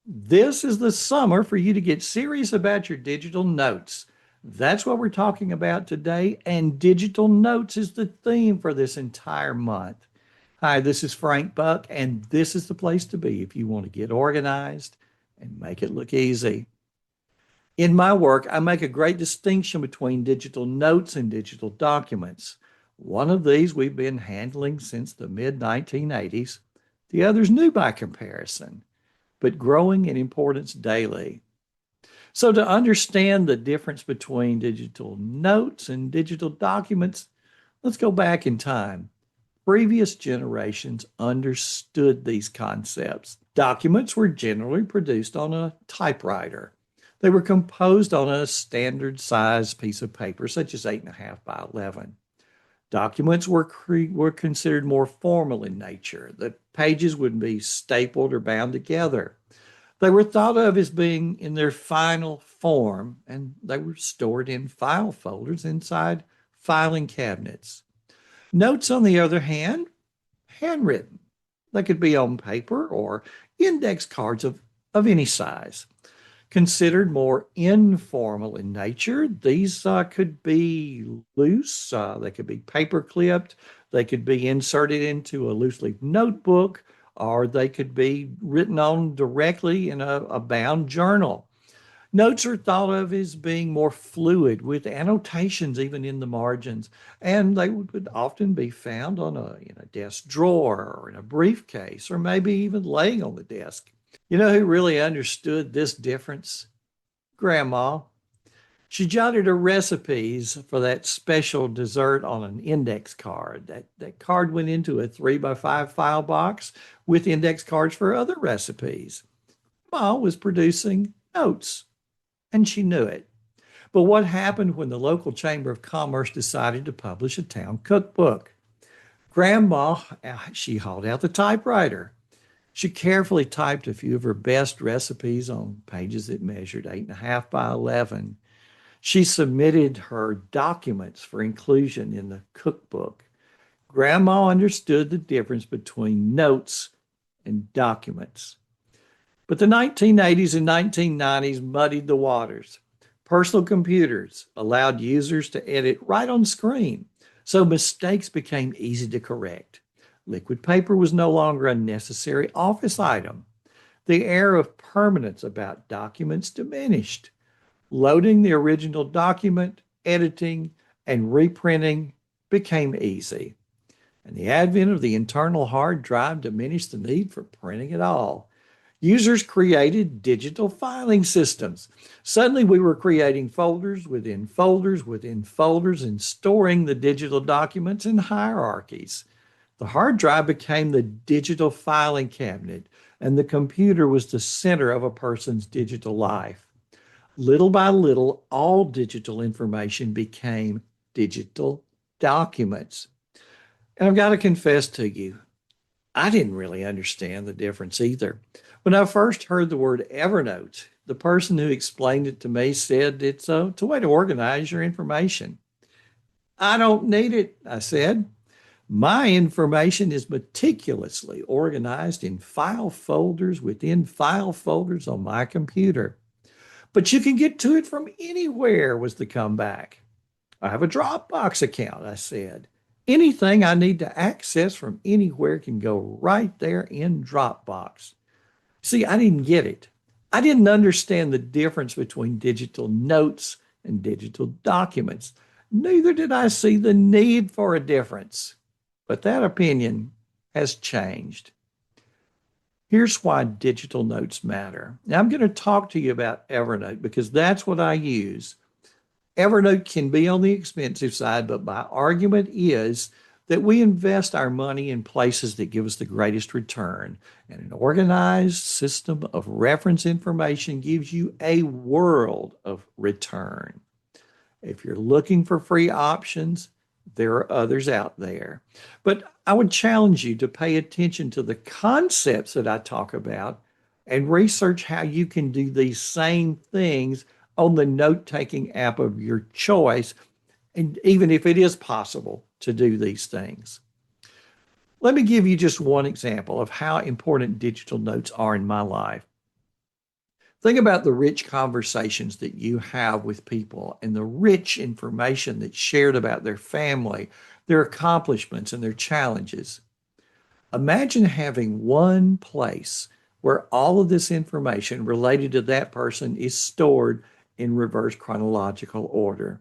This is the summer for you to get serious about your digital notes. That's what we're talking about today, and digital notes is the theme for this entire month. Hi, this is Frank Buck, and this is the place to be if you want to get organized and make it look easy. In my work, I make a great distinction between digital notes and digital documents. One of these we've been handling since the mid 1980s, the other's new by comparison, but growing in importance daily. So, to understand the difference between digital notes and digital documents, let's go back in time. Previous generations understood these concepts. Documents were generally produced on a typewriter. They were composed on a standard size piece of paper, such as 8.5 by 11. Documents were considered more formal in nature. The pages would be stapled or bound together. They were thought of as being in their final form, and they were stored in file folders inside filing cabinets. Notes, on the other hand, handwritten. They could be on paper or index cards of any size. Considered more informal in nature, these could be loose, they could be paper clipped, they could be inserted into a loose leaf notebook, or they could be written on directly in a bound journal. Notes are thought of as being more fluid with annotations even in the margins, and they would often be found in a desk drawer or in a briefcase or maybe even laying on the desk. You know who really understood this difference? Grandma. She jotted her recipes for that special dessert on an index card. That card went into a 3 by 5 file box with index cards for other recipes. Ma was producing notes, and she knew it. But what happened when the local Chamber of Commerce decided to publish a town cookbook? Grandma, she hauled out the typewriter. She carefully typed a few of her best recipes on pages that measured 8.5 by 11. She submitted her documents for inclusion in the cookbook. Grandma understood the difference between notes and documents. But the 1980s and 1990s muddied the waters. Personal computers allowed users to edit right on screen, so mistakes became easy to correct. Liquid paper was no longer a necessary office item. The air of permanence about documents diminished. Loading the original document, editing, and reprinting became easy. And the advent of the internal hard drive diminished the need for printing at all. Users created digital filing systems. Suddenly, we were creating folders within folders within folders and storing the digital documents in hierarchies. The hard drive became the digital filing cabinet, and the computer was the center of a person's digital life. Little by little, all digital information became digital documents. And I've got to confess to you, I didn't really understand the difference either. When I first heard the word Evernote, the person who explained it to me said it's a way to organize your information. I don't need it, I said. My information is meticulously organized in file folders within file folders on my computer. But you can get to it from anywhere, was the comeback. I have a Dropbox account, I said. Anything I need to access from anywhere can go right there in Dropbox. See, I didn't get it. I didn't understand the difference between digital notes and digital documents. Neither did I see the need for a difference. But that opinion has changed. Here's why digital notes matter. Now, I'm going to talk to you about Evernote because that's what I use. Evernote can be on the expensive side, but my argument is that we invest our money in places that give us the greatest return. And an organized system of reference information gives you a world of return. If you're looking for free options, there are others out there. But I would challenge you to pay attention to the concepts that I talk about and research how you can do these same things on the note taking app of your choice, and even if it is possible to do these things. Let me give you just one example of how important digital notes are in my life. Think about the rich conversations that you have with people and the rich information that's shared about their family, their accomplishments, and their challenges. Imagine having one place where all of this information related to that person is stored in reverse chronological order.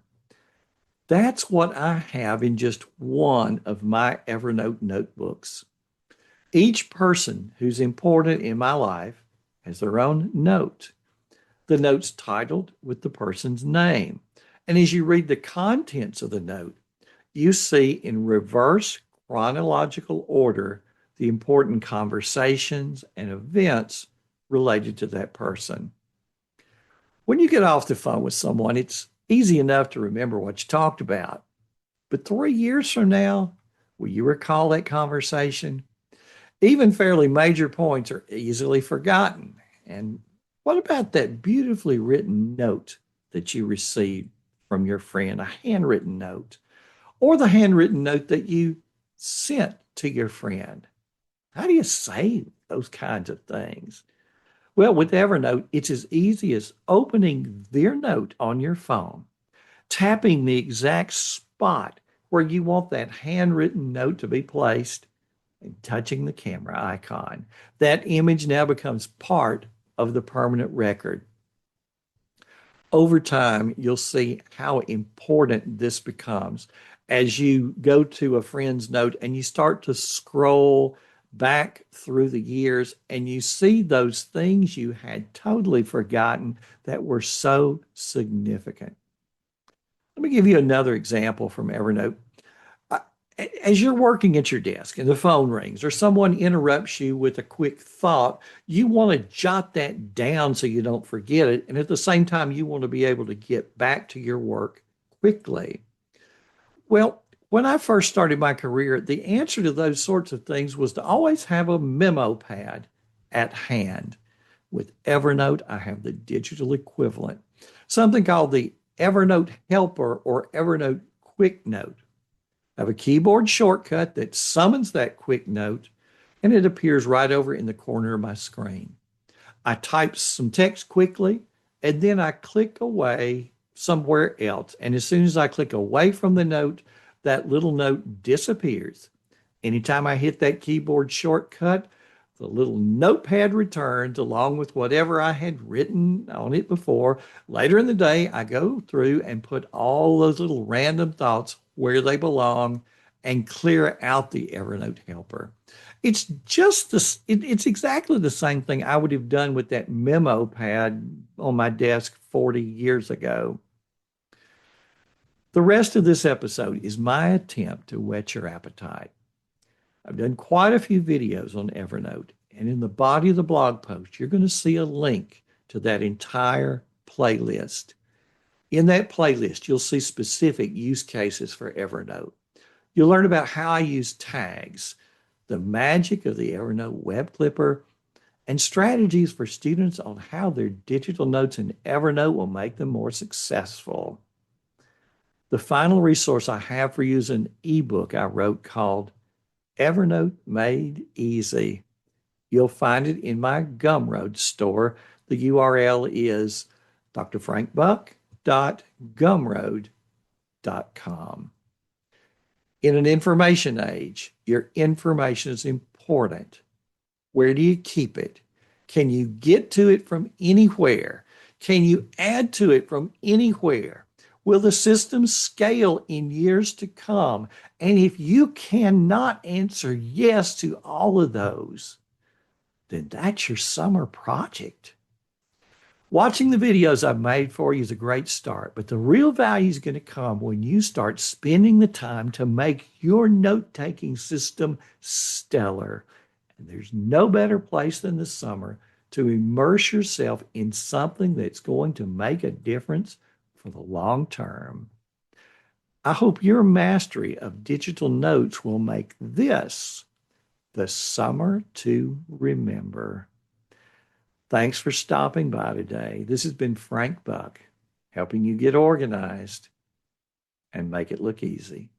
That's what I have in just one of my Evernote notebooks. Each person who's important in my life has their own note. The note's titled with the person's name. And as you read the contents of the note, you see in reverse chronological order the important conversations and events related to that person. When you get off the phone with someone, it's easy enough to remember what you talked about. But 3 years from now, will you recall that conversation? Even fairly major points are easily forgotten. And what about that beautifully written note that you received from your friend, a handwritten note, or the handwritten note that you sent to your friend? How do you save those kinds of things? Well, with Evernote, it's as easy as opening their note on your phone, tapping the exact spot where you want that handwritten note to be placed, and touching the camera icon. That image now becomes part of the permanent record. Over time, you'll see how important this becomes as you go to a friend's note and you start to scroll back through the years and you see those things you had totally forgotten that were so significant. Let me give you another example from Evernote. Uh, As you're working at your desk and the phone rings or someone interrupts you with a quick thought, you want to jot that down so you don't forget it. And at the same time, you want to be able to get back to your work quickly. Well, when I first started my career, the answer to those sorts of things was to always have a memo pad at hand. With Evernote, I have the digital equivalent, something called the Evernote Helper or Evernote Quick Note. I have a keyboard shortcut that summons that quick note, and it appears right over in the corner of my screen. I type some text quickly, and then I click away somewhere else. And as soon as I click away from the note, that little note disappears. Anytime I hit that keyboard shortcut, the little notepad returns along with whatever I had written on it before. Later in the day, I go through and put all those little random thoughts where they belong and clear out the Evernote helper. It's just this, it's exactly the same thing I would have done with that memo pad on my desk 40 years ago. The rest of this episode is my attempt to whet your appetite. I've done quite a few videos on Evernote, and in the body of the blog post, you're going to see a link to that entire playlist. In that playlist, you'll see specific use cases for Evernote. You'll learn about how I use tags, the magic of the Evernote web clipper, and strategies for students on how their digital notes in Evernote will make them more successful. The final resource I have for you is an ebook I wrote called Evernote Made Easy. You'll find it in my Gumroad store. The URL is drfrankbuck.gumroad.com. In an information age, your information is important. Where do you keep it? Can you get to it from anywhere? Can you add to it from anywhere? Will the system scale in years to come? And if you cannot answer yes to all of those, then that's your summer project. Watching the videos I've made for you is a great start, but the real value is going to come when you start spending the time to make your note-taking system stellar. And there's no better place than the summer to immerse yourself in something that's going to make a difference for the long term. I hope your mastery of digital notes will make this the summer to remember. Thanks for stopping by today. This has been Frank Buck, helping you get organized and make it look easy.